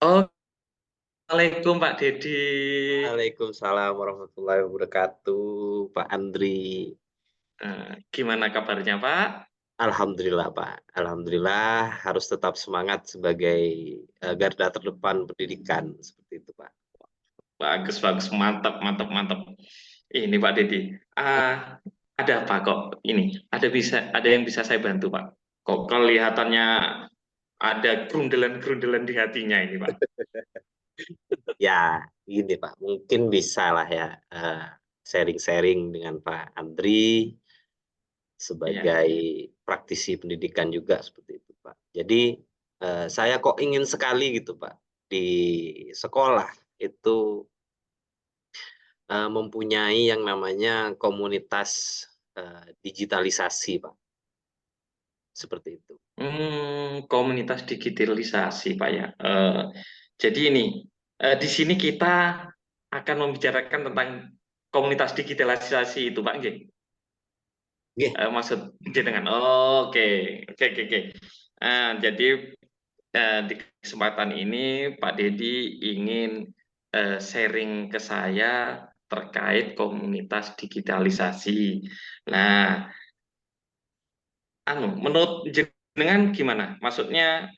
Oh, Assalamualaikum Pak Dedi. Waalaikumsalam warahmatullahi wabarakatuh, Pak Andri. Gimana kabarnya Pak? Alhamdulillah, Pak. Alhamdulillah harus tetap semangat sebagai garda terdepan pendidikan seperti itu, Pak. Bagus, bagus, mantap, mantap, mantap. Ini Pak Dedi, ada apa kok? Ini ada yang bisa saya bantu Pak? Kok kelihatannya ada gerundelan-gerundelan di hatinya ini Pak? Ya, gini Pak, mungkin bisa lah ya sharing-sharing dengan Pak Andri Iya. sebagai praktisi pendidikan juga seperti itu, Pak. Jadi saya kok ingin sekali gitu, Pak, di sekolah itu mempunyai yang namanya komunitas, digitalisasi, Pak, seperti itu. Komunitas digitalisasi Pak ya. Jadi ini di sini kita akan membicarakan tentang komunitas digitalisasi itu Pak. Nggih. Nggih, Maksud jenengan. Oh, oke, oke, oke, oke. Jadi di kesempatan ini Pak Dedi ingin sharing ke saya terkait komunitas digitalisasi. Nah, menurut jenengan gimana? Maksudnya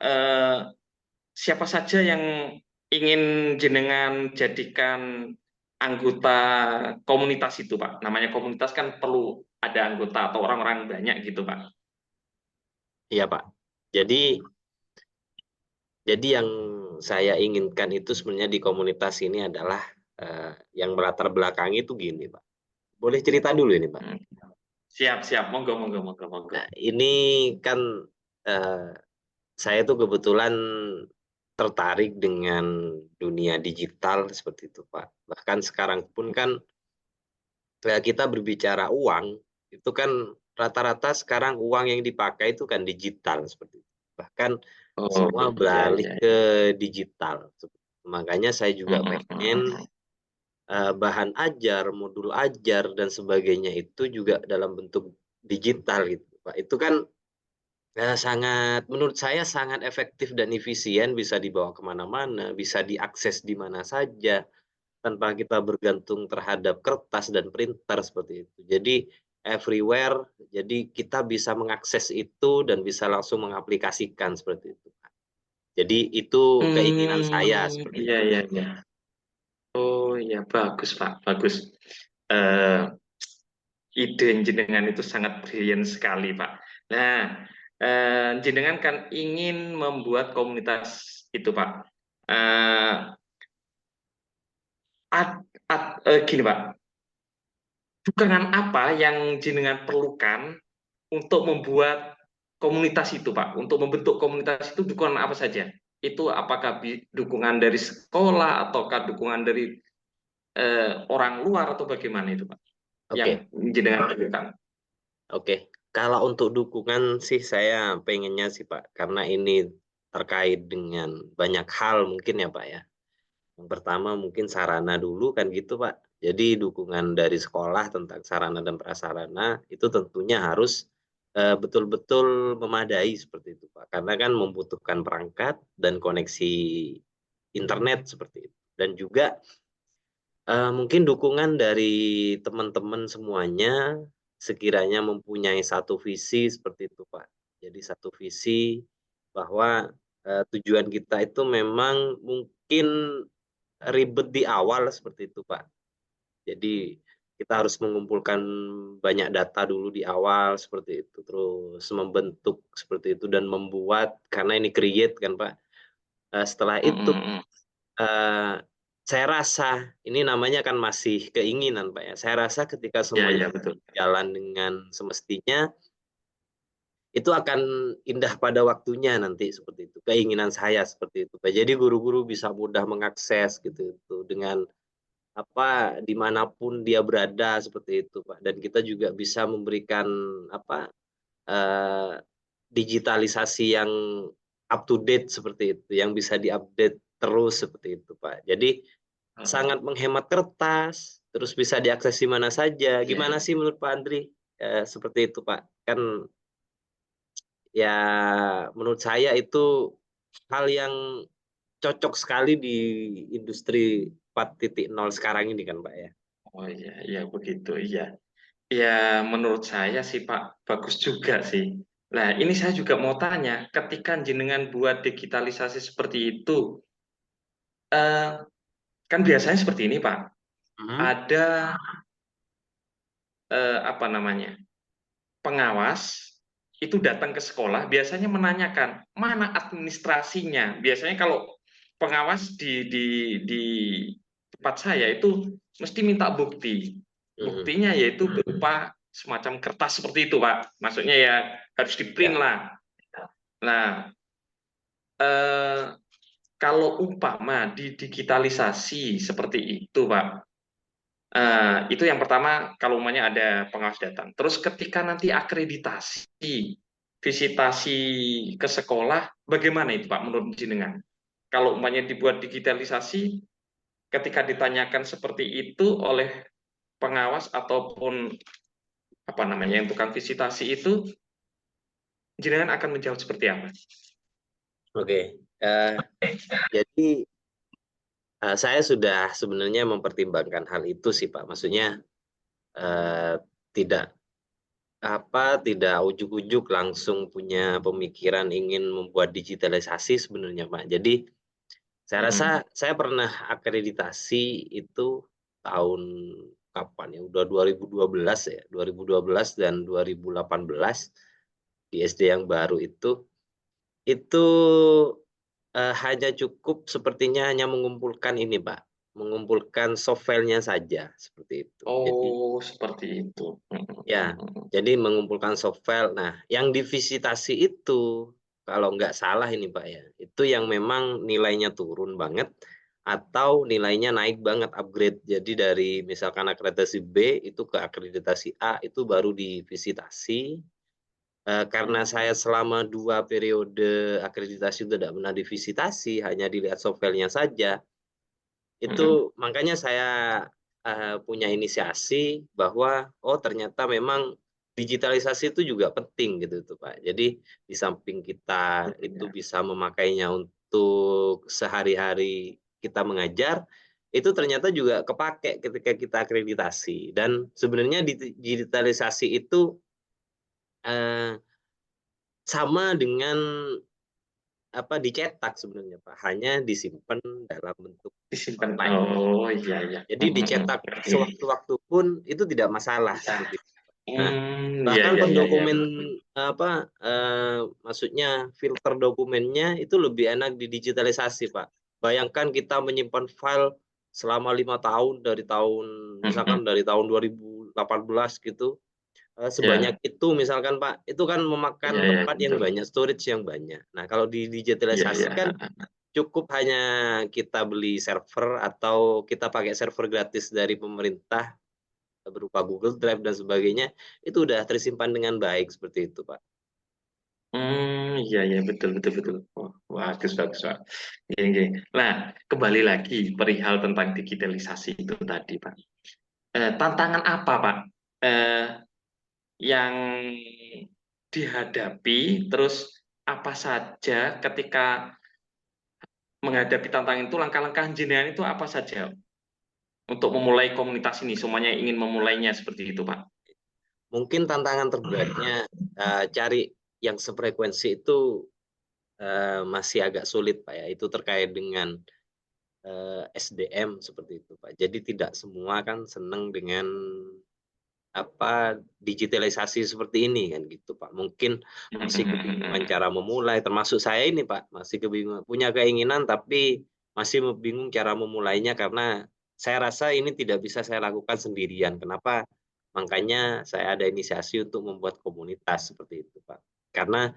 siapa saja yang ingin jenengan jadikan anggota komunitas itu, Pak? Namanya komunitas kan perlu ada anggota atau orang-orang banyak gitu, Pak. iya, Pak. Jadi yang saya inginkan itu sebenarnya di komunitas ini adalah, yang melatar belakangi itu gini, Pak. Boleh cerita dulu ini, Pak? Hmm. Siap, siap. Monggo, monggo, monggo, monggo. Nah, ini kan, eee, saya tuh kebetulan tertarik dengan dunia digital seperti itu, Pak. Bahkan sekarang pun kan, kita berbicara uang, itu kan rata-rata sekarang uang yang dipakai itu kan digital seperti itu. Bahkan Oh, semua iya, beralih iya, ke iya. digital. Makanya saya juga Mm, mm, pengen, mm. bahan ajar, modul ajar dan sebagainya itu juga dalam bentuk digital gitu, Pak. Itu kan, sangat menurut saya sangat efektif dan efisien, bisa dibawa ke mana-mana, bisa diakses di mana saja, tanpa kita bergantung terhadap kertas dan printer seperti itu. Jadi everywhere, jadi kita bisa mengakses itu dan bisa langsung mengaplikasikan seperti itu, Pak. Jadi itu keinginan saya seperti Iya, itu, iya, Pak. iya. Oh, iya, bagus, Pak. Bagus. Eh, ide jenengan itu sangat brilian sekali, Pak. Nah, jenengan kan ingin membuat komunitas itu, Pak. Eh, Gini, Pak. Dukungan apa yang jenengan perlukan untuk membuat komunitas itu, Pak? Untuk membentuk komunitas itu dukungan apa saja? Itu apakah dukungan dari sekolah ataukah dukungan dari orang luar atau bagaimana itu, Pak? Yang Oke, jenengan lakukan. oke. Kalau untuk dukungan sih saya pengennya sih, Pak, karena ini terkait dengan banyak hal mungkin ya, Pak, ya. Yang pertama mungkin sarana dulu kan gitu, Pak. Jadi dukungan dari sekolah tentang sarana dan prasarana itu tentunya harus, betul-betul memadai seperti itu, Pak. Karena kan membutuhkan perangkat dan koneksi internet seperti itu. Dan juga, mungkin dukungan dari teman-teman semuanya sekiranya mempunyai satu visi seperti itu, Pak. Jadi satu visi bahwa, tujuan kita itu memang mungkin ribet di awal seperti itu, Pak. Jadi kita harus mengumpulkan banyak data dulu di awal seperti itu, terus membentuk seperti itu dan membuat karena ini create kan, Pak. Setelah Mm, itu, mm, mm. eee, saya rasa ini namanya kan masih keinginan, Pak, ya. Saya rasa ketika Ya, semuanya ya, betul. jalan dengan semestinya, itu akan indah pada waktunya nanti seperti itu, keinginan saya seperti itu, Pak. Jadi guru-guru bisa mudah mengakses gitu itu dengan dimanapun dia berada seperti itu, Pak, dan kita juga bisa memberikan apa, eee, digitalisasi yang up to date seperti itu, yang bisa di-update terus seperti itu, Pak. Jadi Oh, sangat menghemat kertas, terus bisa diakses di mana saja. iya, Gimana iya. sih menurut Pak Andri, seperti itu, Pak? Kan ya menurut saya itu hal yang cocok sekali di industri 4.0 sekarang ini kan Pak ya. Oh iya, iya begitu, iya. Ya, menurut saya sih Pak, bagus juga sih. Nah, ini saya juga mau tanya, ketika jenengan buat digitalisasi seperti itu, eh, kan biasanya seperti ini Pak, Mhm, ada apa namanya, pengawas itu datang ke sekolah, biasanya menanyakan mana administrasinya. Biasanya kalau pengawas di tempat saya itu mesti minta bukti. mhm, Buktinya yaitu berupa semacam kertas seperti itu, Pak. Maksudnya ya harus di print ya, lah. Nah, eh, kalau umpama didigitalisasi seperti itu, Pak, itu yang pertama kalau umpamanya ada pengawas datang. Terus ketika nanti akreditasi, visitasi ke sekolah, bagaimana itu Pak menurut jenengan? Kalau umpamanya dibuat digitalisasi, ketika ditanyakan seperti itu oleh pengawas ataupun apa namanya yang tukang visitasi itu, jenengan akan menjawab seperti apa? oke. Eh, jadi saya sudah sebenarnya mempertimbangkan hal itu sih Pak. Maksudnya tidak tidak ujuk-ujuk langsung punya pemikiran ingin membuat digitalisasi sebenarnya Pak. Jadi saya rasa Mm-mm. saya pernah akreditasi itu tahun kapan ya, udah 2012 ya, 2012 dan 2018 di SD yang baru itu, hanya cukup sepertinya hanya mengumpulkan ini Pak, mengumpulkan soft-file-nya saja, seperti itu. Jadi Oh, seperti itu. ya, jadi mengumpulkan soft file. Nah, yang divisitasi itu, kalau nggak salah ini Pak ya, itu yang memang nilainya turun banget atau nilainya naik banget, upgrade. Jadi dari misalkan akreditasi B itu ke akreditasi A itu baru divisitasi. Karena saya selama 2 periode akreditasi itu tidak pernah divisitasi, hanya dilihat soft file-nya saja, Mm-mm. itu makanya saya, punya inisiasi bahwa, oh ternyata memang digitalisasi itu juga penting gitu tuh, Pak. Jadi di samping kita itu bisa memakainya untuk sehari-hari kita mengajar, itu ternyata juga kepakai ketika kita akreditasi dan sebenarnya digitalisasi itu, eee, sama dengan dicetak sebenarnya, Pak, hanya disimpan dalam bentuk Disimpan. online. Oh, iya, iya. Jadi dicetak Ngerti. sewaktu-waktu pun itu tidak masalah seperti itu. Nah, Iya, bahkan iya, iya, iya. pendokumen maksudnya filter dokumennya itu lebih enak didigitalisasi, Pak. Bayangkan kita menyimpan file selama 5 tahun dari tahun Mm-mm. misalkan dari tahun 2018 gitu, sebanyak Ya, itu misalkan, Pak, itu kan iya, memakan iya, tempat yang betul. banyak, storage yang banyak. Nah, kalau Iya, didigitalisasi iya. kan cukup hanya kita beli server atau kita pakai server gratis dari pemerintah, berupa Google Drive dan sebagainya, itu udah tersimpan dengan baik seperti itu, Pak. Iya, iya, betul, betul, betul. Oh, bagus, bagus, Pak. Gini, gini. Nah, kembali lagi perihal tentang digitalisasi itu tadi, Pak. Tantangan apa, Pak, eh, yang dihadapi, terus apa saja ketika menghadapi tantangan itu, langkah-langkah jenengan itu apa saja untuk memulai komunitas ini? Semuanya ingin memulainya seperti itu, Pak. Mungkin tantangan terberatnya, cari yang sefrekuensi itu, masih agak sulit, Pak, ya. Itu terkait dengan, SDM seperti itu, Pak. Jadi tidak semua kan senang dengan digitalisasi seperti ini kan gitu, Pak. Mungkin masih kebingungan cara memulai, termasuk saya ini, Pak, masih kebingungan punya keinginan tapi masih bingung cara memulainya karena saya rasa ini tidak bisa saya lakukan sendirian. Kenapa? Makanya saya ada inisiasi untuk membuat komunitas seperti itu, Pak. Karena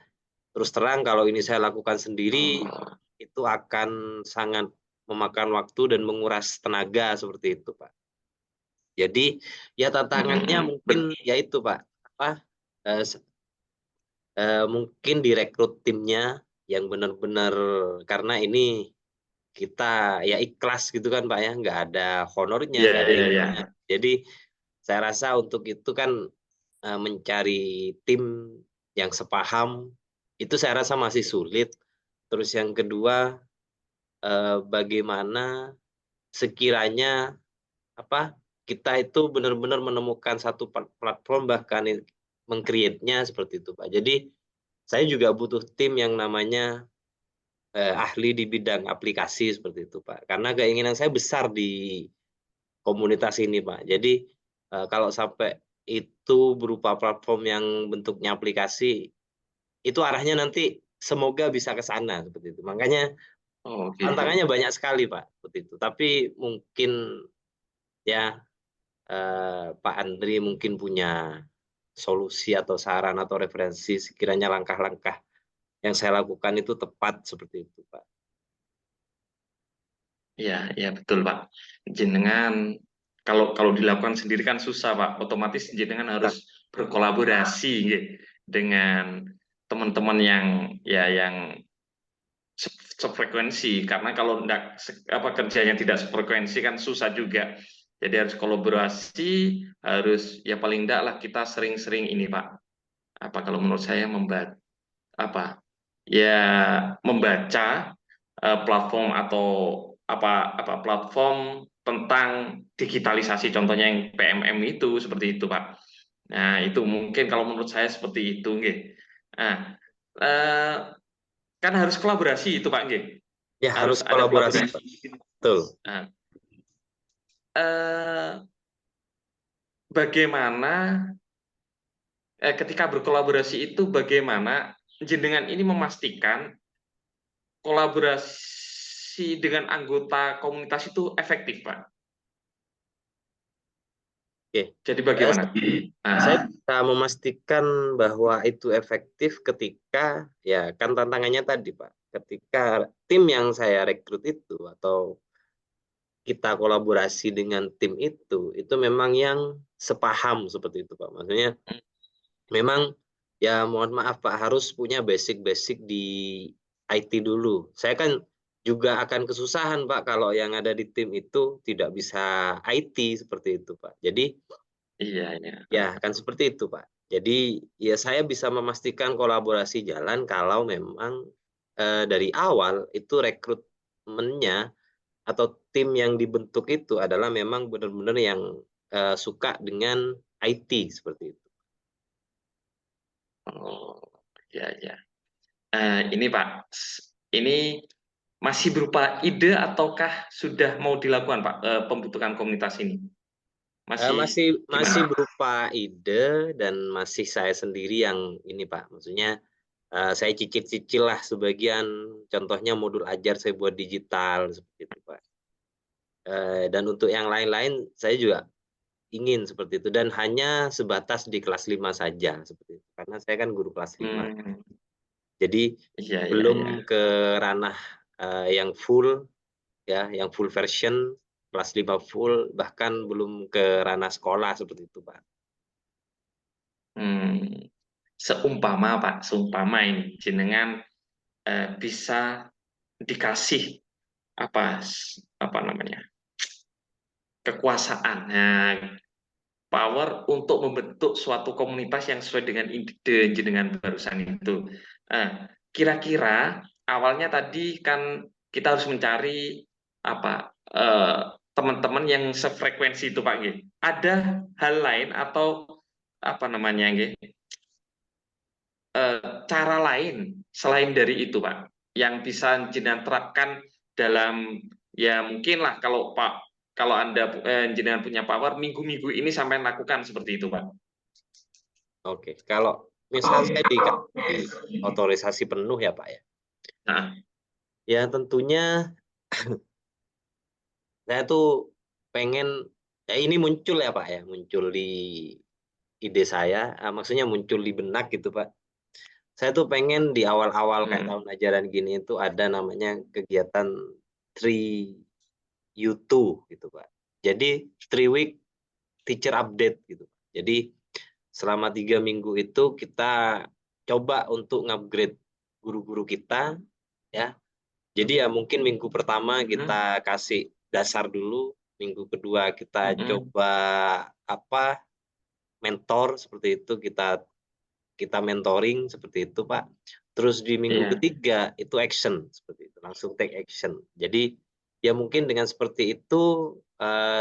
terus terang kalau ini saya lakukan sendiri, Oh, itu akan sangat memakan waktu dan menguras tenaga seperti itu, Pak. Jadi, ya tantangannya mungkin ya itu Pak, apa, eee, se mungkin direkrut timnya yang benar-benar karena ini kita ya ikhlas gitu kan Pak ya, nggak ada honornya, iya, nggak ada iya, iya. ininya. Jadi, saya rasa untuk itu kan, mencari tim yang sepaham, itu saya rasa masih sulit. Terus yang kedua, bagaimana sekiranya kita itu benar-benar menemukan satu platform bahkan meng-create-nya seperti itu, Pak. Jadi saya juga butuh tim yang namanya ahli di bidang aplikasi seperti itu, Pak. Karena keinginan saya besar di komunitas ini, Pak. Jadi kalau sampai itu berupa platform yang bentuknya aplikasi, itu arahnya nanti semoga bisa ke sana seperti itu. Makanya Oh, gitu. tantangannya banyak sekali, Pak, seperti itu. Tapi mungkin ya Pak Andri mungkin punya solusi atau saran atau referensi sekiranya langkah-langkah yang saya lakukan itu tepat seperti itu, Pak. Ya, ya betul Pak. Jenengan kalau kalau dilakukan sendiri kan susah Pak. Otomatis jenengan harus berkolaborasi nggih, dengan teman-teman yang ya yang sefrekuensi. Karena kalau enggak kerjanya tidak sefrekuensi kan susah juga. Jadi harus kolaborasi, harus ya paling enggak lah kita sering-sering ini Pak. Apa kalau menurut saya apa ya membaca platform atau apa platform tentang digitalisasi contohnya yang PMM itu seperti itu Pak. Nah, itu mungkin kalau menurut saya seperti itu nggih. Nah, eh, kan harus kolaborasi itu Pak nggih. Ya Harus harus ada kolaborasi, kolaborasi. Pak. Betul. Nah, eh, bagaimana ketika berkolaborasi itu bagaimana jenengan ini memastikan kolaborasi dengan anggota komunitas itu efektif, Pak. Oke. Jadi Saya bagaimana? saya Nah, bisa memastikan bahwa itu efektif ketika ya kan tantangannya tadi, Pak. Ketika tim yang saya rekrut itu atau kita kolaborasi dengan tim itu memang yang sepaham seperti itu, Pak. Maksudnya memang ya mohon maaf Pak, harus punya basic-basic di IT dulu. Saya kan juga akan kesusahan Pak kalau yang ada di tim itu tidak bisa IT seperti itu Pak. Jadi iya, iya. ya kan seperti itu Pak. Jadi ya saya bisa memastikan kolaborasi jalan kalau memang dari awal itu rekrutmennya atau tim yang dibentuk itu adalah memang benar-benar yang suka dengan IT seperti itu. Oh, iya, iya. Ini Pak, ini masih berupa ide ataukah sudah mau dilakukan Pak pembentukan komunitas ini? Masih Masih masih gimana? berupa ide dan masih saya sendiri yang ini, Pak, maksudnya, saya cicil-cicil lah sebagian, contohnya modul ajar saya buat digital, seperti itu, Pak. Dan untuk yang lain-lain saya juga ingin seperti itu dan hanya sebatas di kelas 5 saja, seperti itu. Karena saya kan guru kelas 5. Hmm, Jadi iya, iya, iya. belum ke ranah, yang full ya, yang full version, kelas 5 full, bahkan belum ke ranah sekolah, seperti itu, Pak. Hmm, seumpama Pak, seumpama ini jenengan bisa dikasih apa namanya kekuasaan, nah, power untuk membentuk suatu komunitas yang sesuai dengan ide jenengan barusan itu. Kira-kira awalnya tadi kan kita harus mencari teman-teman yang sefrekuensi itu Pak G. Ada hal lain atau apa namanya G, cara lain selain dari itu Pak yang bisa jenengan terapkan dalam ya mungkin lah kalau Anda jenengan punya power minggu-minggu ini sampai lakukan seperti itu Pak. Oke, kalau misal saya dikasih otorisasi penuh ya, Pak, ya. Nah, Ya tentunya saya tuh pengen ya ini muncul ya, Pak, ya, muncul di ide saya, maksudnya muncul di benak gitu, Pak. Saya tuh pengen di awal-awal kayak hmm, tahun ajaran gini itu ada namanya kegiatan 3U2 gitu, Pak. Jadi 3 week teacher update gitu. Jadi selama 3 minggu itu kita coba untuk upgrade guru-guru kita ya. Jadi ya mungkin minggu pertama hmm, kita kasih dasar dulu, minggu kedua kita hmm, coba apa mentor seperti itu, kita kita mentoring seperti itu, Pak. terus di minggu Iya. ketiga itu action seperti itu, langsung take action. Jadi ya mungkin dengan seperti itu,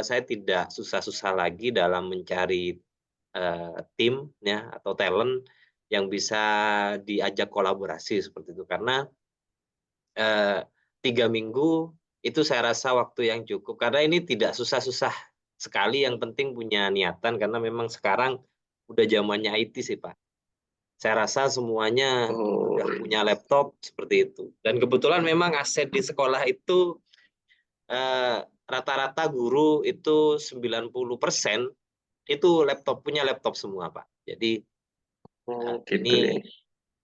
saya tidak susah-susah lagi dalam mencari, tim ya atau talent yang bisa diajak kolaborasi seperti itu. Karena, eee, 3 minggu itu saya rasa waktu yang cukup, karena ini tidak susah-susah sekali, yang penting punya niatan karena memang sekarang udah zamannya IT sih, Pak. Saya rasa semuanya Oh, udah punya laptop seperti itu. Dan kebetulan memang aset di sekolah itu, rata-rata guru itu 90% itu punya laptop semua, Pak. Jadi, oh gitu ya. ini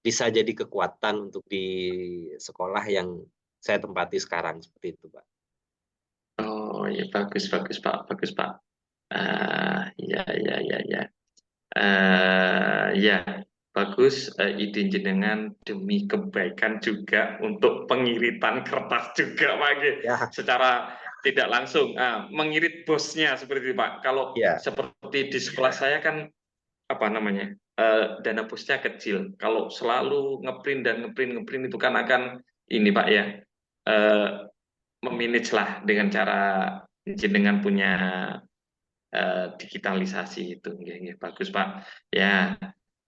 bisa jadi kekuatan untuk di sekolah yang saya tempati sekarang, seperti itu, Pak. Oh ya, bagus bagus Pak, bagus Pak. Ya ya ya ya. Ya, bagus, ide jenengan demi kebaikan juga untuk pengiritan kertas juga Pak nggih. Ya, Secara tidak langsung, mengirit bosnya seperti itu Pak. Kalau iya, seperti di sekolah saya kan apa namanya, dana bosnya kecil. Kalau selalu ngeprint dan ngeprint itu kan akan ini Pak ya, eee, me-manage lah dengan cara jenengan punya digitalisasi itu. Nggih nggih, bagus, Pak. Ya,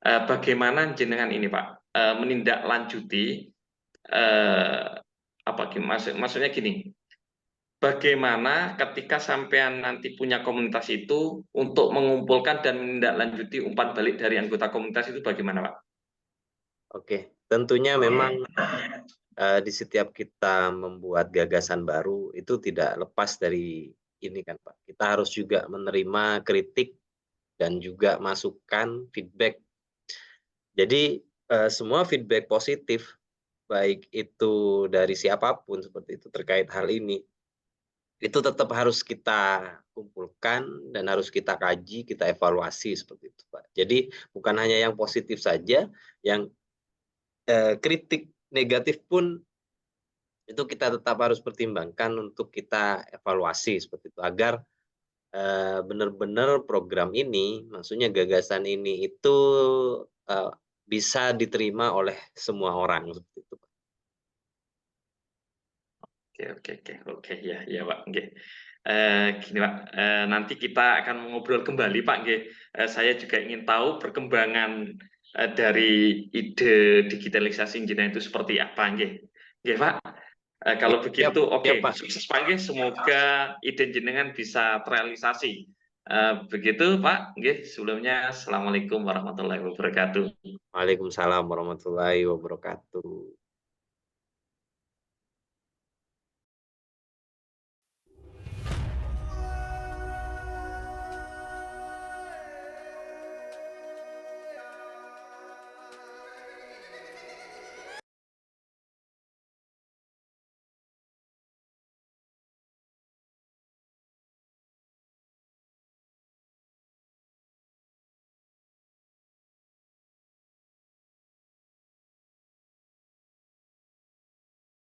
bagaimana jenengan ini, Pak, menindaklanjuti, eee, apa maksudnya gini, bagaimana ketika sampean nanti punya komunitas itu untuk mengumpulkan dan menindaklanjuti umpan balik dari anggota komunitas itu bagaimana, Pak? oke. Tentunya memang, di setiap kita membuat gagasan baru, itu tidak lepas dari ini kan, Pak, kita harus juga menerima kritik dan juga masukan, feedback. Jadi, semua feedback positif, baik itu dari siapapun seperti itu terkait hal ini, itu tetap harus kita kumpulkan dan harus kita kaji, kita evaluasi seperti itu, Pak. Jadi bukan hanya yang positif saja, yang, kritik negatif pun itu kita tetap harus pertimbangkan untuk kita evaluasi seperti itu, agar, benar-benar program ini, maksudnya gagasan ini itu, eee, bisa diterima oleh semua orang, seperti itu, Pak. Oke oke oke oke, ya ya, Pak, nggih. Gini, Pak, nanti kita akan ngobrol kembali, Pak, nggih. Saya juga ingin tahu perkembangan, dari ide digitalisasi jenengan itu seperti apa, nggih. Nggih, Pak, Oke, kalau siap begitu siap, oke, Pak. sukses, Pak, nggih. Semoga ide jenengan bisa terrealisasi. Begitu, Pak, nggih. Sebelumnya assalamualaikum warahmatullahi wabarakatuh. Waalaikumsalam warahmatullahi wabarakatuh.